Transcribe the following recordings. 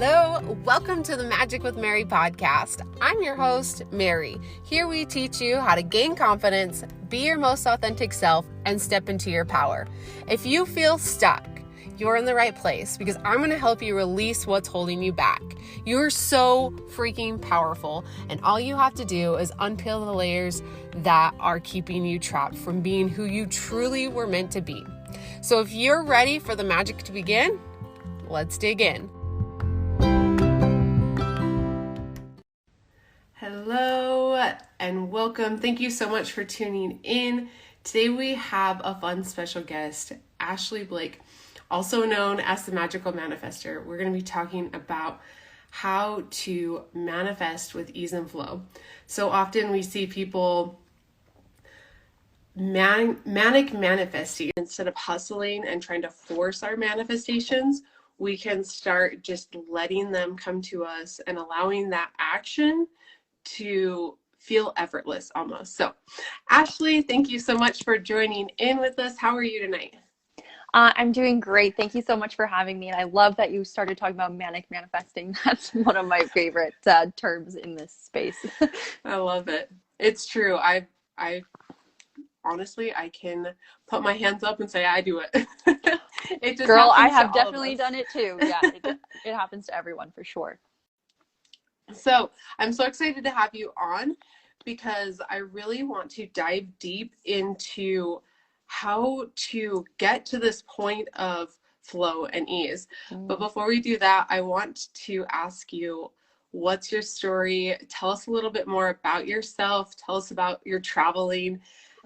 Hello, welcome to the Magic with Mary podcast. I'm your host, Mary. Here we teach you how to gain confidence, be your most authentic self, and step into your power. If you feel stuck, you're in the right place because I'm going to help you release what's holding you back. You're so freaking powerful, and all you have to do is unpeel the layers that are keeping you trapped from being who you truly were meant to be. So if you're ready for the magic to begin, let's dig in. Hello and welcome. Thank you so much for tuning in. Today we have a fun special guest, Ashley Blake, also known as the Magical Manifester. We're going to be talking about how to manifest with ease and flow. So often we see people manic manifesting. Instead of hustling and trying to force our manifestations, we can start just letting them come to us and allowing that action to feel effortless almost. So, Ashley, thank you so much for joining in with us. How are you tonight? I'm doing great. Thank you so much for having me. And I love that you started talking about manic manifesting. That's one of my favorite terms in this space. I love it. It's true. I honestly, I can put my hands up and say I do it. It just Girl, I happens to have all definitely of us. done it too. Yeah, it happens to everyone for sure. So I'm so excited to have you on because I really want to dive deep into how to get to this point of flow and ease. But before we do that, I want to ask you, what's your story? Tell us a little bit more about yourself. Tell us about your traveling.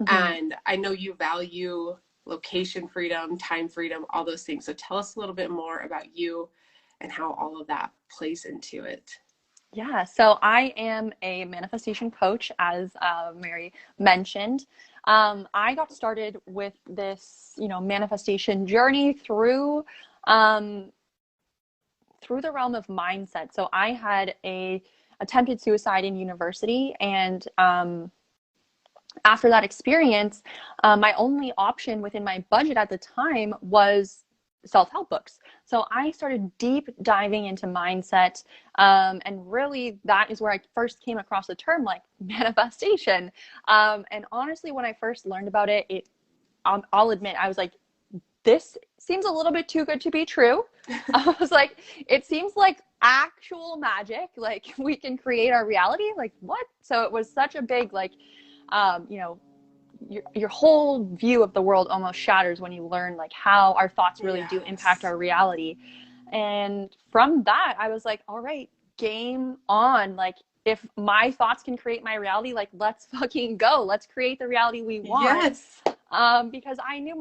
And I know you value location freedom, time freedom, all those things. So tell us a little bit more about you and how all of that plays into it. Yeah, so I am a manifestation coach, as Mary mentioned. I got started with this, manifestation journey through the realm of mindset. So I had a attempted suicide in university, and after that experience, my only option within my budget at the time was self-help books. So I started deep diving into mindset, and really that is where I first came across the term like manifestation. And honestly, when I first learned about it, I'll admit, I was like, this seems a little bit too good to be true. I was like, it seems like actual magic. Like we can create our reality. Like what? So it was such a big, like, your whole view of the world almost shatters when you learn like how our thoughts really do impact our reality. And from that, I was like, all right, game on. Like if my thoughts can create my reality, like let's fucking go. Let's create the reality we want. Yes. Because I knew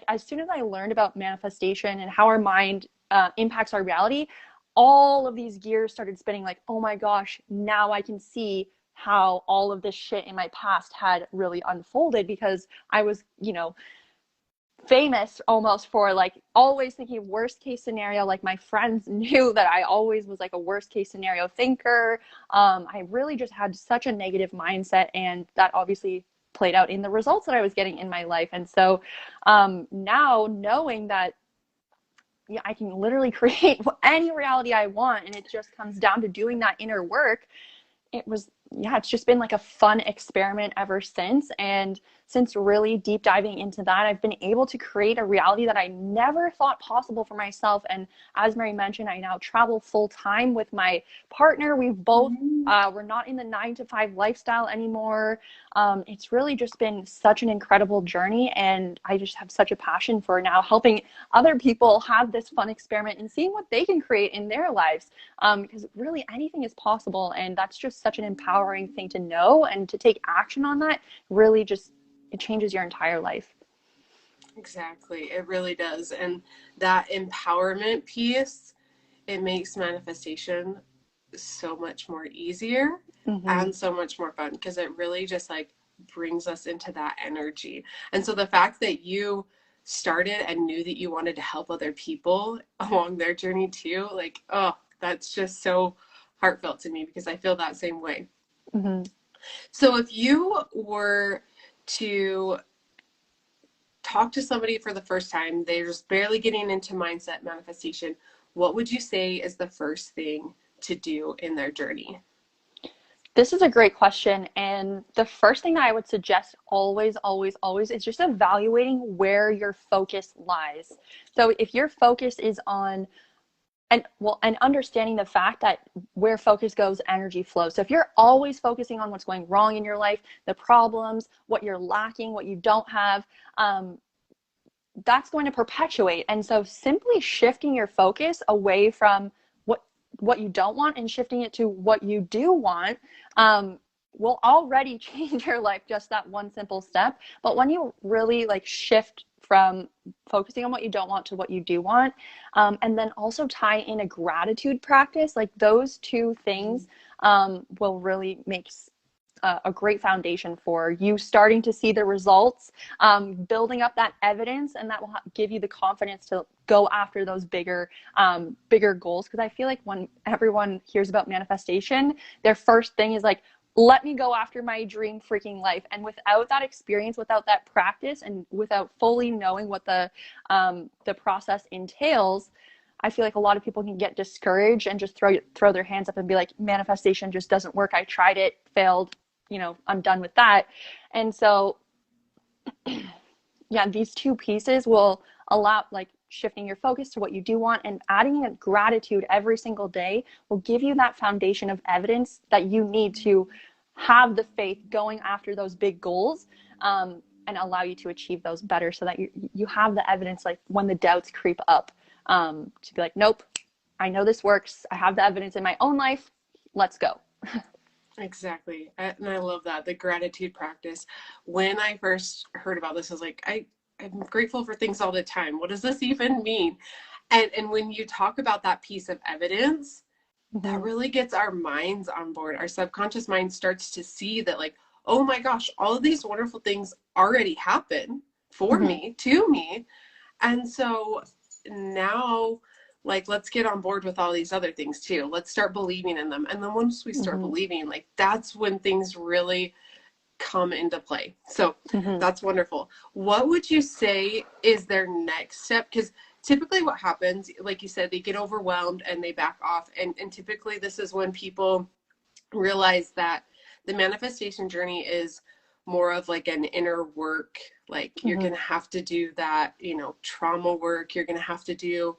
as soon as I learned about manifestation and how our mind impacts our reality, all of these gears started spinning like, oh my gosh, now I can see how all of this shit in my past had really unfolded, because I was, famous almost for like always thinking worst case scenario. Like my friends knew that I always was like a worst case scenario thinker. I really just had such a negative mindset, and that obviously played out in the results that I was getting in my life. And so now knowing that I can literally create any reality I want, and it just comes down to doing that inner work, it's just been like a fun experiment ever since. And since really deep diving into that, I've been able to create a reality that I never thought possible for myself. And as Mary mentioned, I now travel full time with my partner. We've both, we're not in the 9-to-5 lifestyle anymore. It's really just been such an incredible journey. And I just have such a passion for now helping other people have this fun experiment and seeing what they can create in their lives. Because really anything is possible. And that's just such an empowering thing to know, and to take action on that really just, it changes your entire life. Exactly. It really does. And that empowerment piece, it makes manifestation so much more easier and so much more fun, because it really just like brings us into that energy. And so the fact that you started and knew that you wanted to help other people along their journey too, like, oh, that's just so heartfelt to me, because I feel that same way. So if you were to talk to somebody for the first time, they're just barely getting into mindset manifestation, what would you say is the first thing to do in their journey? This is a great question. And the first thing that I would suggest always, always, always is just evaluating where your focus lies. So if your focus is on and understanding the fact that where focus goes, energy flows. So if you're always focusing on what's going wrong in your life, the problems, what you're lacking, what you don't have, that's going to perpetuate. And so simply shifting your focus away from what you don't want and shifting it to what you do want will already change your life, just that one simple step. But when you really like shift from focusing on what you don't want to what you do want, and then also tie in a gratitude practice, like those two things will really make a great foundation for you starting to see the results, building up that evidence, and that will give you the confidence to go after those bigger goals. Because I feel like when everyone hears about manifestation, their first thing is like, let me go after my dream freaking life. And without that experience, without that practice, and without fully knowing what the process entails, I feel like a lot of people can get discouraged and just throw their hands up and be like, manifestation just doesn't work. I tried it, failed, I'm done with that. And so, yeah, these two pieces will allow, like, shifting your focus to what you do want and adding a gratitude every single day will give you that foundation of evidence that you need to have the faith going after those big goals, and allow you to achieve those better, so that you have the evidence, like when the doubts creep up, to be like, nope, I know this works. I have the evidence in my own life. Let's go. Exactly. And I love that, the gratitude practice. When I first heard about this, I was like, I'm grateful for things all the time. What does this even mean? And when you talk about that piece of evidence, that really gets our minds on board. Our subconscious mind starts to see that, like, oh my gosh, all of these wonderful things already happen for me, to me. And so now, like, let's get on board with all these other things too. Let's start believing in them. And then once we start believing, like, that's when things really come into play. So that's wonderful. What would you say is their next step? Because typically what happens, like you said, they get overwhelmed and they back off. And typically this is when people realize that the manifestation journey is more of like an inner work. Like, you're going to have to do that, trauma work. You're going to have to do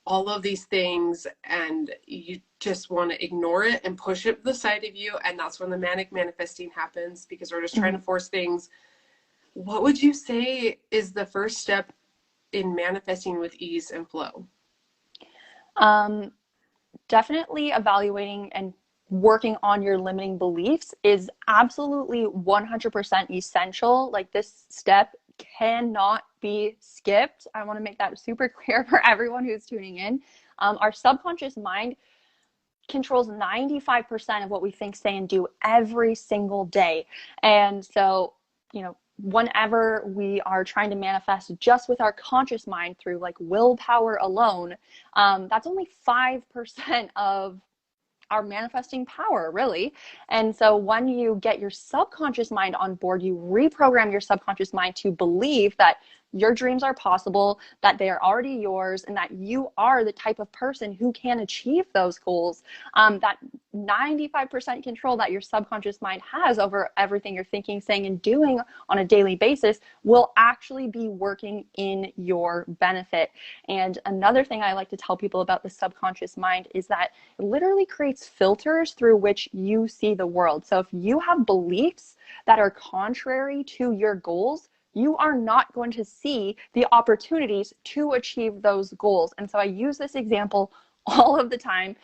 all of these things, and you just want to ignore it and push it to the side of you. And that's when the manic manifesting happens, because we're just trying to force things. What would you say is the first step in manifesting with ease and flow? Definitely evaluating and working on your limiting beliefs is absolutely 100% essential. Like, this step cannot be skipped. I want to make that super clear for everyone who's tuning in. Our subconscious mind controls 95% of what we think, say, and do every single day. And so, whenever we are trying to manifest just with our conscious mind through like willpower alone, that's only 5% of our manifesting power, really. And so when you get your subconscious mind on board, you reprogram your subconscious mind to believe that your dreams are possible, that they are already yours, and that you are the type of person who can achieve those goals. That 95% control that your subconscious mind has over everything you're thinking, saying, and doing on a daily basis will actually be working in your benefit. And another thing I like to tell people about the subconscious mind is that it literally creates filters through which you see the world. So if you have beliefs that are contrary to your goals, you are not going to see the opportunities to achieve those goals. And so I use this example all of the time.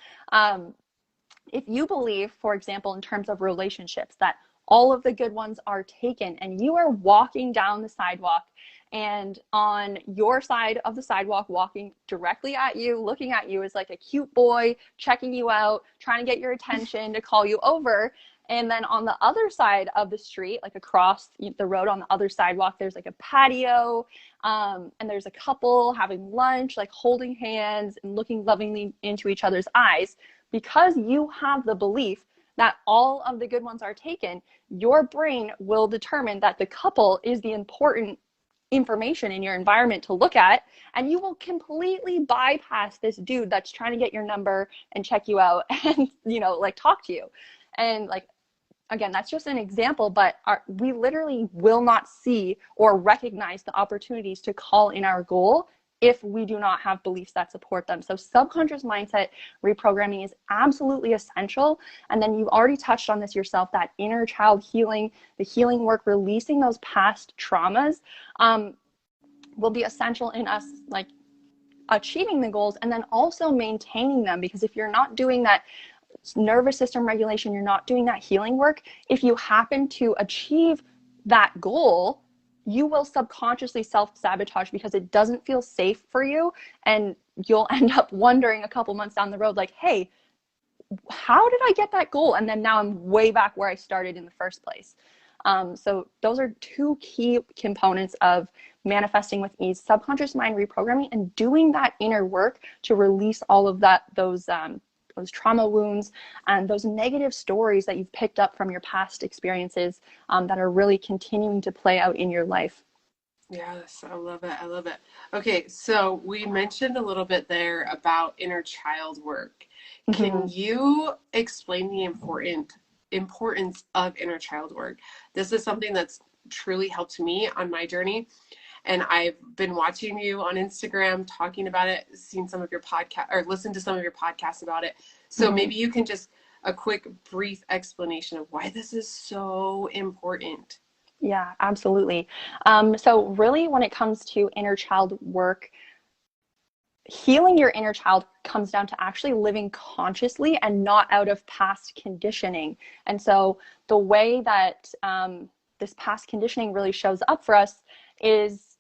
If you believe, for example, in terms of relationships, that all of the good ones are taken, and you are walking down the sidewalk, and on your side of the sidewalk, walking directly at you, looking at you, is like a cute boy checking you out, trying to get your attention to call you over. And then on the other side of the street, like across the road on the other sidewalk, there's like a patio, and there's a couple having lunch, like holding hands and looking lovingly into each other's eyes. Because you have the belief that all of the good ones are taken, your brain will determine that the couple is the important information in your environment to look at, and you will completely bypass this dude that's trying to get your number and check you out and, you know, like talk to you. And like, again, that's just an example, but we literally will not see or recognize the opportunities to call in our goal if we do not have beliefs that support them. So subconscious mindset reprogramming is absolutely essential. And then you've already touched on this yourself, that inner child healing, the healing work, releasing those past traumas, will be essential in us like achieving the goals and then also maintaining them. Because if you're not doing that nervous system regulation, you're not doing that healing work, if you happen to achieve that goal, you will subconsciously self-sabotage because it doesn't feel safe for you, and you'll end up wondering a couple months down the road, like, hey, how did I get that goal? And then now I'm way back where I started in the first place. So those are two key components of manifesting with ease: subconscious mind reprogramming and doing that inner work to release all of that, those trauma wounds and those negative stories that you've picked up from your past experiences that are really continuing to play out in your life. Yes, I love it. I love it. Okay, so we mentioned a little bit there about inner child work. Can you explain the importance of inner child work? This is something that's truly helped me on my journey. And I've been watching you on Instagram talking about it, seen some of your podcast or listened to some of your podcasts about it. So maybe you can just a quick brief explanation of why this is so important. Yeah, absolutely. So really when it comes to inner child work, healing your inner child comes down to actually living consciously and not out of past conditioning. And so the way that this past conditioning really shows up for us is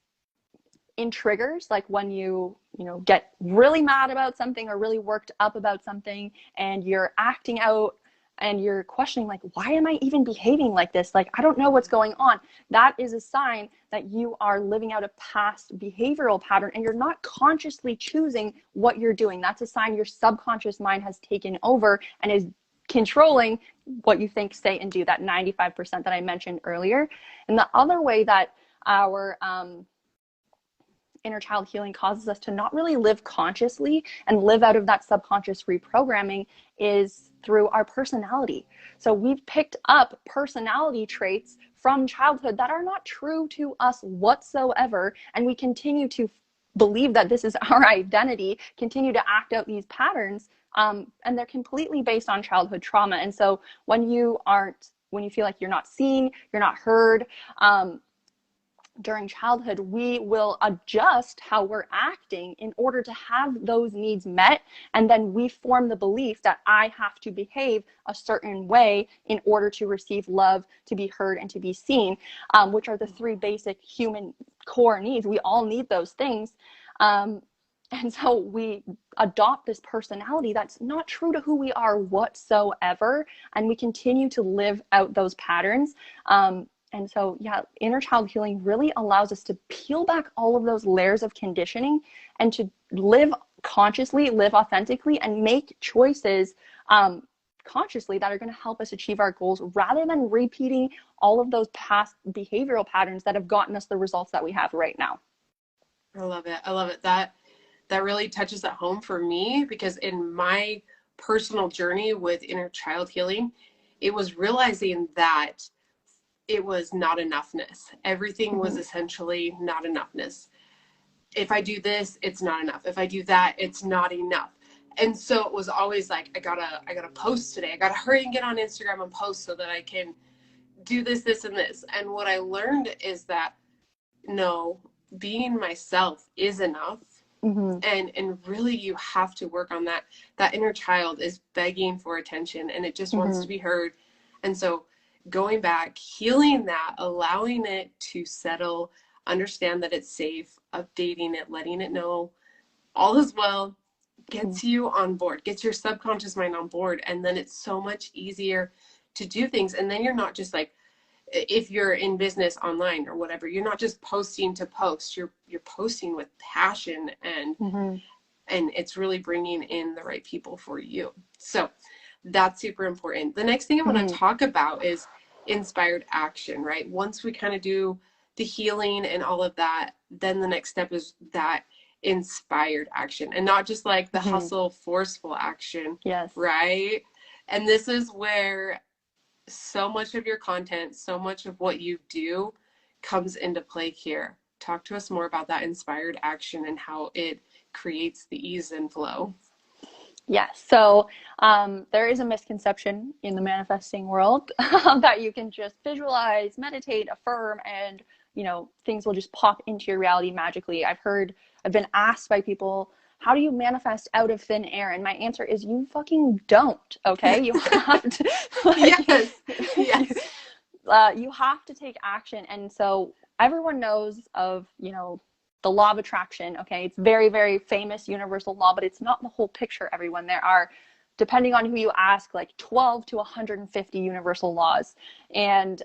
in triggers, like when you get really mad about something or really worked up about something and you're acting out and you're questioning, like, why am I even behaving like this? Like, I don't know what's going on. That is a sign that you are living out a past behavioral pattern and you're not consciously choosing what you're doing. That's a sign your subconscious mind has taken over and is controlling what you think, say, and do, that 95% that I mentioned earlier. And the other way that our inner child healing causes us to not really live consciously and live out of that subconscious reprogramming is through our personality. So we've picked up personality traits from childhood that are not true to us whatsoever, and we continue to believe that this is our identity, continue to act out these patterns, and they're completely based on childhood trauma. And so when you feel like you're not seen, you're not heard, during childhood, we will adjust how we're acting in order to have those needs met. And then we form the belief that I have to behave a certain way in order to receive love, to be heard, and to be seen, which are the three basic human core needs. We all need those things. And so we adopt this personality that's not true to who we are whatsoever. And we continue to live out those patterns. And so, yeah, inner child healing really allows us to peel back all of those layers of conditioning and to live consciously, live authentically, and make choices consciously that are going to help us achieve our goals, rather than repeating all of those past behavioral patterns that have gotten us the results that we have right now. I love it. I love it. That really touches at home for me, because in my personal journey with inner child healing, it was realizing that it was not enoughness. Everything was essentially not enoughness. If I do this, it's not enough. If I do that, it's not enough. And so it was always like, I gotta post today. I gotta hurry and get on Instagram and post so that I can do this, this, and this. And what I learned is that no, being myself is enough. And really you have to work on that. That inner child is begging for attention and it just wants to be heard. And so going back, healing that, allowing it to settle, understand that it's safe, updating it, letting it know all is well, gets you on board, gets your subconscious mind on board. And then it's so much easier to do things. And then you're not just like, if you're in business online or whatever, you're not just posting to post, you're posting with passion, and it's really bringing in the right people for you. So that's super important. The next thing I want to talk about is inspired action, right? Once we kind of do the healing and all of that, then the next step is that inspired action, and not just like the hustle, forceful action. Yes. Right? And this is where so much of your content, so much of what you do comes into play here. Talk to us more about that inspired action and how it creates the ease and flow. Yes. So there is a misconception in the manifesting world that you can just visualize, meditate, affirm, and things will just pop into your reality magically. I've been asked by people, how do you manifest out of thin air? And my answer is, you fucking don't. Okay, you have to. Yes. Yes. You have to take action. And so everyone knows of the law of attraction. Okay, it's very, very famous universal law, but it's not the whole picture, everyone. There are, depending on who you ask, like 12 to 150 universal laws. And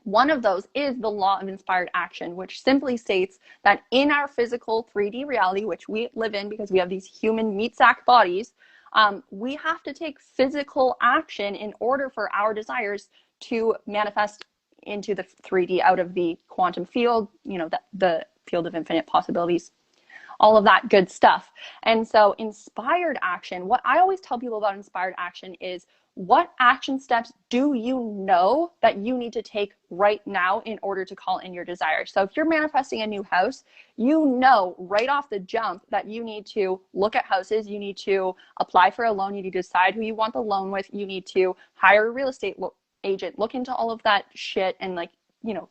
one of those is the law of inspired action, which simply states that in our physical 3D reality, which we live in because we have these human meat sack bodies, we have to take physical action in order for our desires to manifest into the 3D, out of the quantum field, the field of infinite possibilities, all of that good stuff. And so inspired action, what I always tell people about inspired action is, what action steps do you know that you need to take right now in order to call in your desire? So if you're manifesting a new house, you know right off the jump that you need to look at houses, you need to apply for a loan, you need to decide who you want the loan with, you need to hire a real estate agent, look into all of that shit and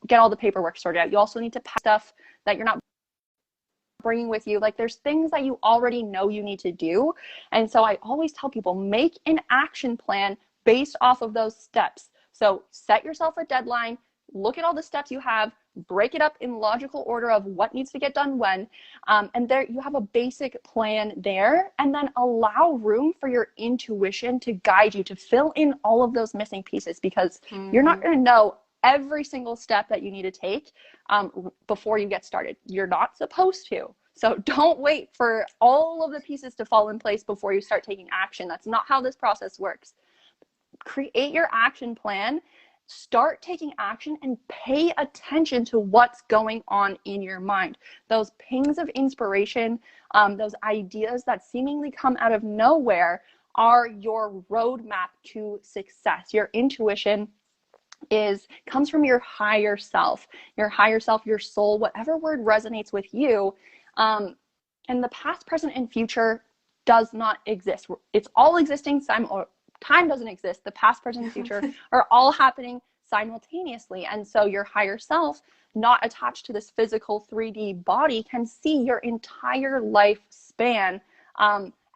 get all the paperwork sorted out. You also need to pack stuff that you're not bringing with you. Like, there's things that you already know you need to do. And so I always tell people, make an action plan based off of those steps. So set yourself a deadline, look at all the steps you have, break it up in logical order of what needs to get done when, and there you have a basic plan there, and then allow room for your intuition to guide you to fill in all of those missing pieces, because you're not going to know every single step that you need to take before you get started. You're not supposed to. So don't wait for all of the pieces to fall in place before you start taking action. That's not how this process works. Create your action plan, start taking action, and pay attention to what's going on in your mind. Those pings of inspiration, those ideas that seemingly come out of nowhere are your roadmap to success. Your intuition comes from your higher self, your soul, whatever word resonates with you. And the past, present, and future does not exist. It's all existing time doesn't exist. The past, present, and future are all happening simultaneously. And so your higher self, not attached to this physical 3D body, can see your entire lifespan,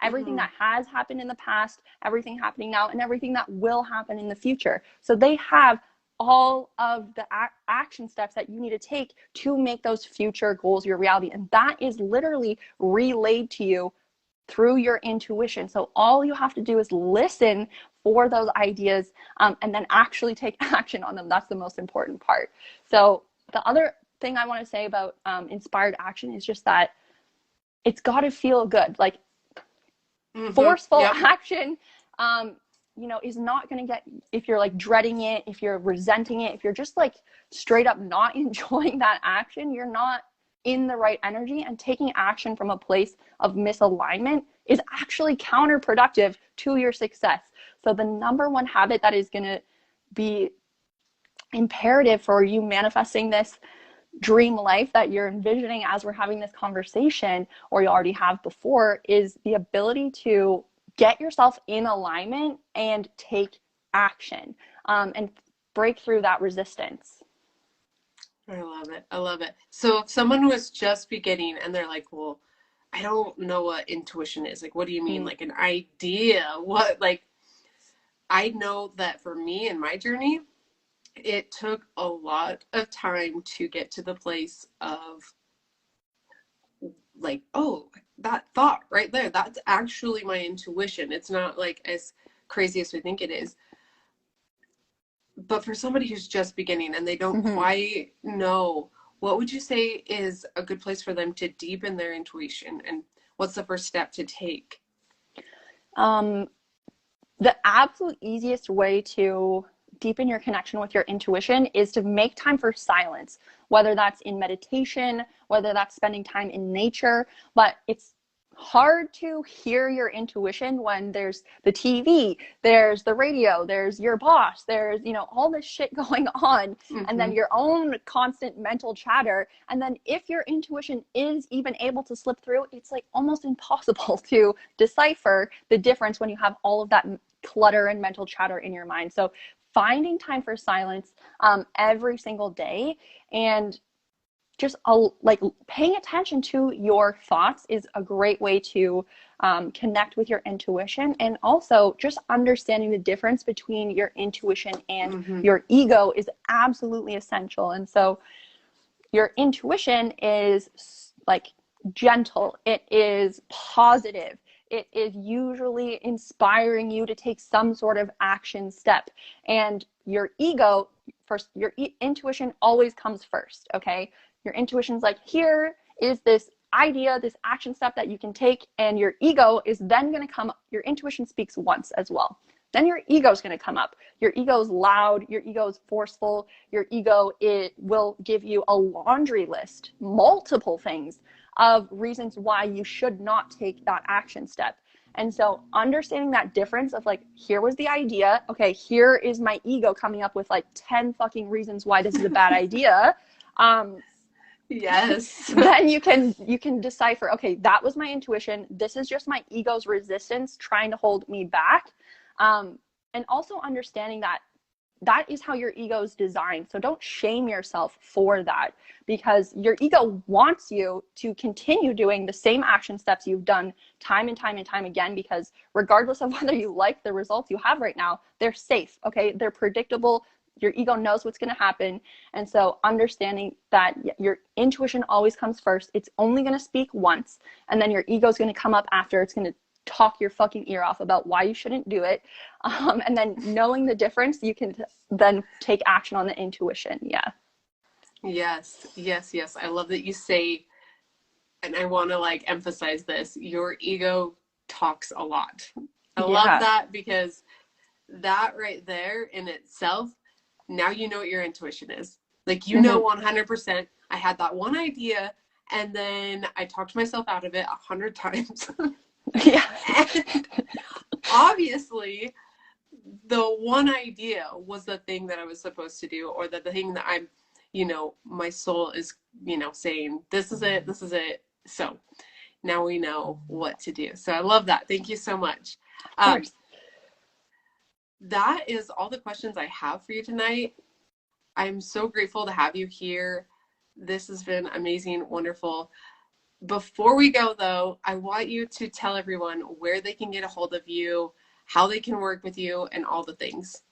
everything that has happened in the past, everything happening now, and everything that will happen in the future. So they have all of the action steps that you need to take to make those future goals your reality. And that is literally relayed to you through your intuition. So all you have to do is listen for those ideas, and then actually take action on them. That's the most important part. So the other thing I want to say about inspired action is just that it's got to feel good. Like, forceful action, is not going to get, if you're like dreading it, if you're resenting it, if you're just like straight up not enjoying that action, you're not in the right energy. And taking action from a place of misalignment is actually counterproductive to your success. So the number one habit that is going to be imperative for you manifesting this dream life that you're envisioning as we're having this conversation, or you already have before, is the ability to get yourself in alignment and take action, and break through that resistance. I love it. I love it. So if someone was just beginning and they're like, well, I don't know what intuition is. Like, what do you mean? Like an idea? What? Like, I know that for me in my journey, it took a lot of time to get to the place of like, oh, that thought right there, that's actually my intuition. It's not like as crazy as we think it is. But for somebody who's just beginning and they don't quite know, what would you say is a good place for them to deepen their intuition, and what's the first step to take? The absolute easiest way to deepen your connection with your intuition is to make time for silence, whether that's in meditation, whether that's spending time in nature. But it's hard to hear your intuition when there's the TV, there's the radio, there's your boss, there's, you know, all this shit going on, and then your own constant mental chatter. And then if your intuition is even able to slip through, it's like almost impossible to decipher the difference when you have all of that clutter and mental chatter in your mind. So finding time for silence every single day, and just like paying attention to your thoughts is a great way to connect with your intuition. And also just understanding the difference between your intuition and your ego is absolutely essential. And so your intuition is like gentle, it is positive, it is usually inspiring you to take some sort of action step. And your ego first, your intuition always comes first, okay? Your intuition's like, here is this idea, this action step that you can take, and your ego is then going to come up. Your intuition speaks once as well. Then your ego is going to come up. Your ego is loud, your ego is forceful, your ego, it will give you a laundry list, multiple things of reasons why you should not take that action step. And so understanding that difference of like, here was the idea, okay, here is my ego coming up with like 10 fucking reasons why this is a bad idea. Yes. Then you can decipher, okay, that was my intuition, this is just my ego's resistance trying to hold me back. And also understanding that that is how your ego is designed. So don't shame yourself for that, because your ego wants you to continue doing the same action steps you've done time and time and time again, because regardless of whether you like the results you have right now, they're safe, okay? They're predictable. Your ego knows what's going to happen. And so understanding that your intuition always comes first, it's only going to speak once, and then your ego is going to come up after. It's going to talk your fucking ear off about why you shouldn't do it. And then knowing the difference, you can then take action on the intuition. Yeah. Yes, yes, yes. I love that you say, and I want to like emphasize this, your ego talks a lot. I love that, because that right there in itself, now you know what your intuition is. Like, you know, 100%, I had that one idea and then I talked myself out of it 100 times. Yeah. And obviously, the one idea was the thing that I was supposed to do, or the thing that I'm, you know, my soul is, you know, saying, this is it, this is it. So now we know what to do. So I love that. Thank you so much. That is all the questions I have for you tonight. I'm so grateful to have you here. This has been amazing, wonderful. Before we go, though, I want you to tell everyone where they can get a hold of you, how they can work with you, and all the things.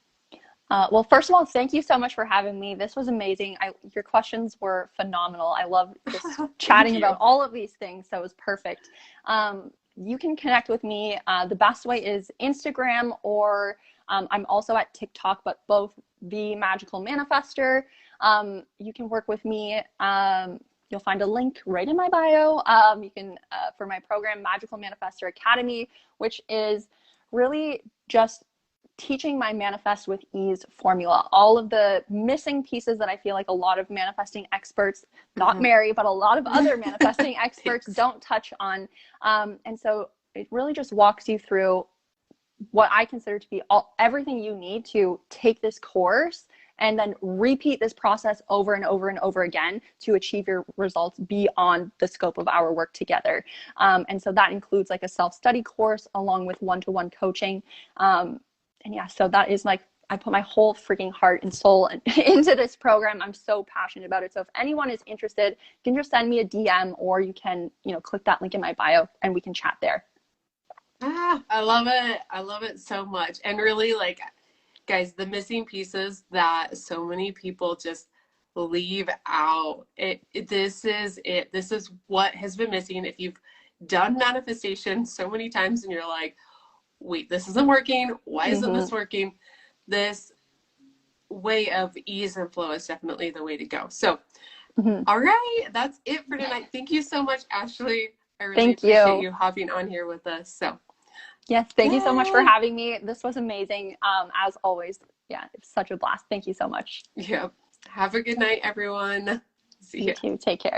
Well, first of all, thank you so much for having me. This was amazing. Your questions were phenomenal. I love just chatting about all of these things. So it was perfect. You can connect with me. The best way is Instagram, or I'm also at TikTok, but both The Magical Manifester. You can work with me. You'll find a link right in my bio. You can, for my program, Magical Manifester Academy, which is really just teaching my Manifest with Ease formula. All of the missing pieces that I feel like a lot of manifesting experts, not Mary, but a lot of other manifesting experts don't touch on. And so it really just walks you through what I consider to be everything you need to take this course and then repeat this process over and over and over again to achieve your results beyond the scope of our work together. And so that includes like a self-study course along with one-to-one coaching. And yeah, so that is like, I put my whole freaking heart and soul into this program. I'm so passionate about it. So if anyone is interested, you can just send me a DM, or you can, you know, click that link in my bio and we can chat there. I love it. I love it so much. And really, like, guys, the missing pieces that so many people just leave out. This is it. This is what has been missing. If you've done manifestation so many times and you're like, wait, this isn't working. Why isn't this working? This way of ease and flow is definitely the way to go. So, all right, that's it for tonight. Thank you so much, Ashley. I really appreciate you hopping on here with us. So, yes, thank you so much for having me. This was amazing. As always, Yeah, it was such a blast. Thank you so much. Yep. Have a good night, everyone. See You ya. too. Take care.